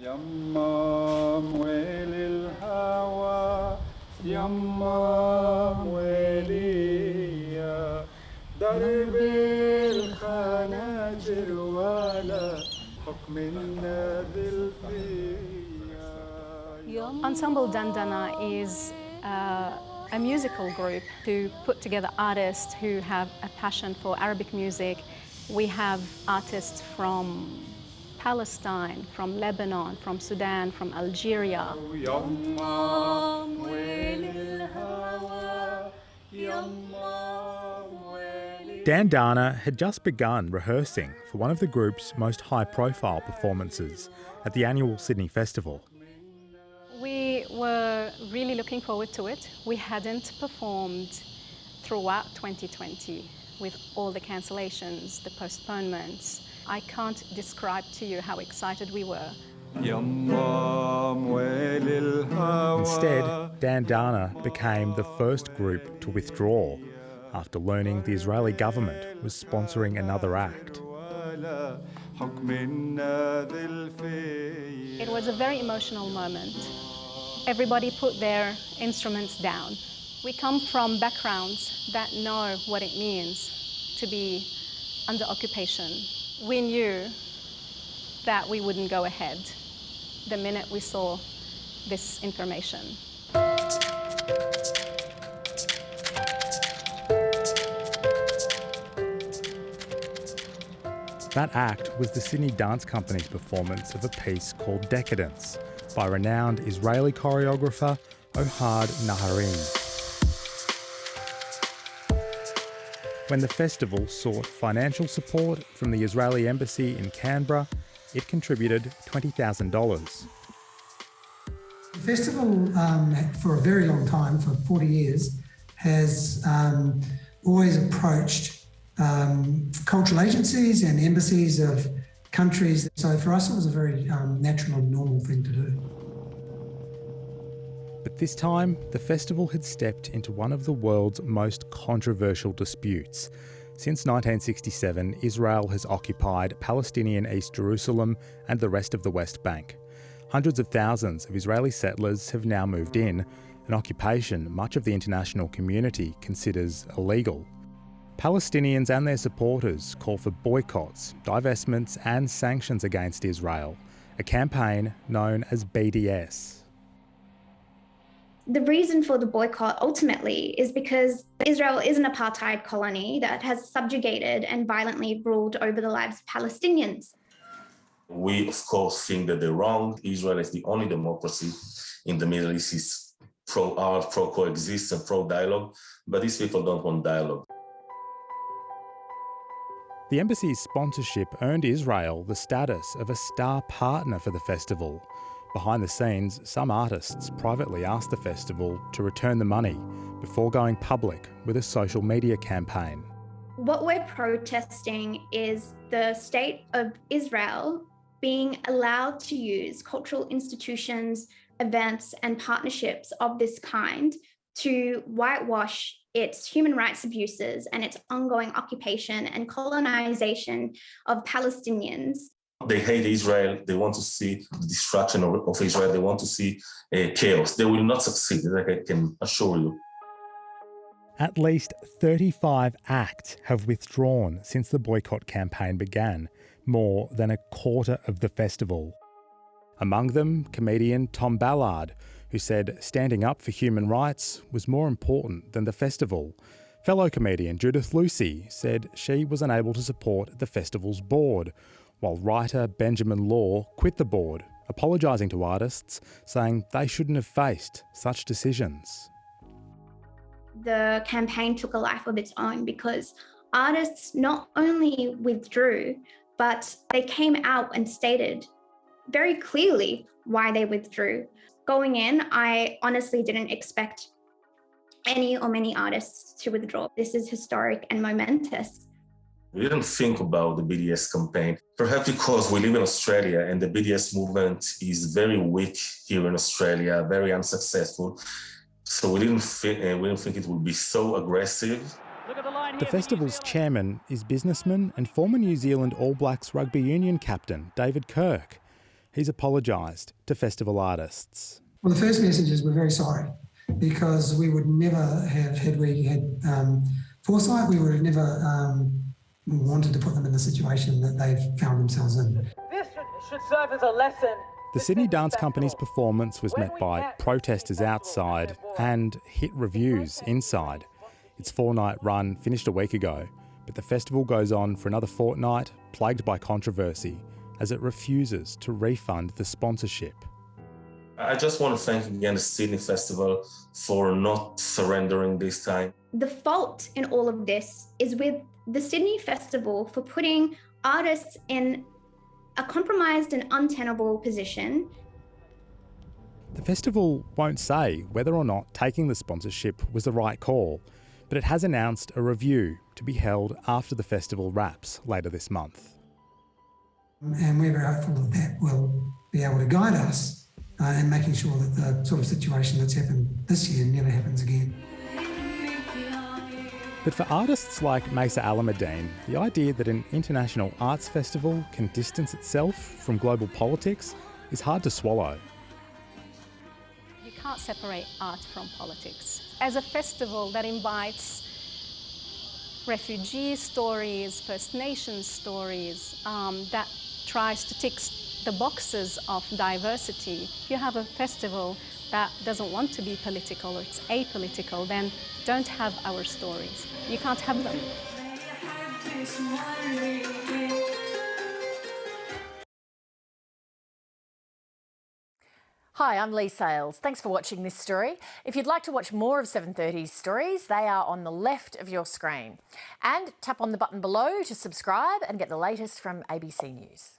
يمام ويل الهوى يمام ويلي يا درب الخناجر ولا حكم النادي Ensemble Dandana is a musical group to put together artists who have a passion for Arabic music. We have artists from Palestine, from Lebanon, from Sudan, from Algeria. Dandana had just begun rehearsing for one of the group's most high-profile performances at the annual Sydney Festival. We were really looking forward to it. We hadn't performed throughout 2020 with all the cancellations, the postponements. I can't describe to you how excited we were. Instead, Dandana became the first group to withdraw after learning the Israeli government was sponsoring another act. It was a very emotional moment. Everybody put their instruments down. We come from backgrounds that know what it means to be under occupation. We knew that we wouldn't go ahead the minute we saw this information. That act was the Sydney Dance Company's performance of a piece called Decadence by renowned Israeli choreographer Ohad Naharim. When the festival sought financial support from the Israeli embassy in Canberra, it contributed $20,000. The festival, for a very long time, for 40 years, has always approached cultural agencies and embassies of countries. So for us, it was a very natural and normal thing to do. But this time, the festival had stepped into one of the world's most controversial disputes. Since 1967, Israel has occupied Palestinian East Jerusalem and the rest of the West Bank. Hundreds of thousands of Israeli settlers have now moved in, an occupation much of the international community considers illegal. Palestinians and their supporters call for boycotts, divestments and sanctions against Israel, a campaign known as BDS. The reason for the boycott ultimately is because Israel is an apartheid colony that has subjugated and violently ruled over the lives of Palestinians. We, of course, think that they're wrong. Israel is the only democracy in the Middle East. Is pro-art, pro-coexist and pro-dialogue, but these people don't want dialogue. The embassy's sponsorship earned Israel the status of a star partner for the festival. Behind the scenes, some artists privately asked the festival to return the money before going public with a social media campaign. What we're protesting is the state of Israel being allowed to use cultural institutions, events, and partnerships of this kind to whitewash its human rights abuses and its ongoing occupation and colonization of Palestinians. They hate Israel. They want to see the destruction of Israel. They want to see chaos. They will not succeed, I can assure you. At least 35 acts have withdrawn since the boycott campaign began, more than a quarter of the festival. Among them, comedian Tom Ballard, who said standing up for human rights was more important than the festival. Fellow comedian Judith Lucy said she was unable to support the festival's board, while writer Benjamin Law quit the board, apologising to artists, saying they shouldn't have faced such decisions. The campaign took a life of its own because artists not only withdrew, but they came out and stated very clearly why they withdrew. Going in, I honestly didn't expect any or many artists to withdraw. This is historic and momentous. We didn't think about the BDS campaign, perhaps because we live in Australia and the BDS movement is very weak here in Australia, very unsuccessful. So we didn't think it would be so aggressive. The festival's chairman is businessman and former New Zealand All Blacks rugby union captain David Kirk. He's apologised to festival artists. Well, the first message is we're very sorry, because we would never have, had we had foresight, we would have never wanted to put them in the situation that they've found themselves in. This should serve as a lesson. The Sydney Dance Company's performance was met by protesters outside and hit reviews inside. Its 4-night run finished a week ago, but the festival goes on for another fortnight, plagued by controversy, as it refuses to refund the sponsorship. I just want to thank again the Sydney Festival for not surrendering this time. The fault in all of this is with the Sydney Festival for putting artists in a compromised and untenable position. The festival won't say whether or not taking the sponsorship was the right call, but it has announced a review to be held after the festival wraps later this month. And we're very hopeful that that will be able to guide us in making sure that the sort of situation that's happened this year never happens again. But for artists like Mesa Alameddine, the idea that an international arts festival can distance itself from global politics is hard to swallow. You can't separate art from politics. As a festival that invites refugee stories, First Nations stories, that tries to tick the boxes of diversity. If you have a festival that doesn't want to be political or it's apolitical, then don't have our stories. You can't have them. Hi, I'm Lee Sales. Thanks for watching this story. If you'd like to watch more of 730's stories, they are on the left of your screen. And tap on the button below to subscribe and get the latest from ABC News.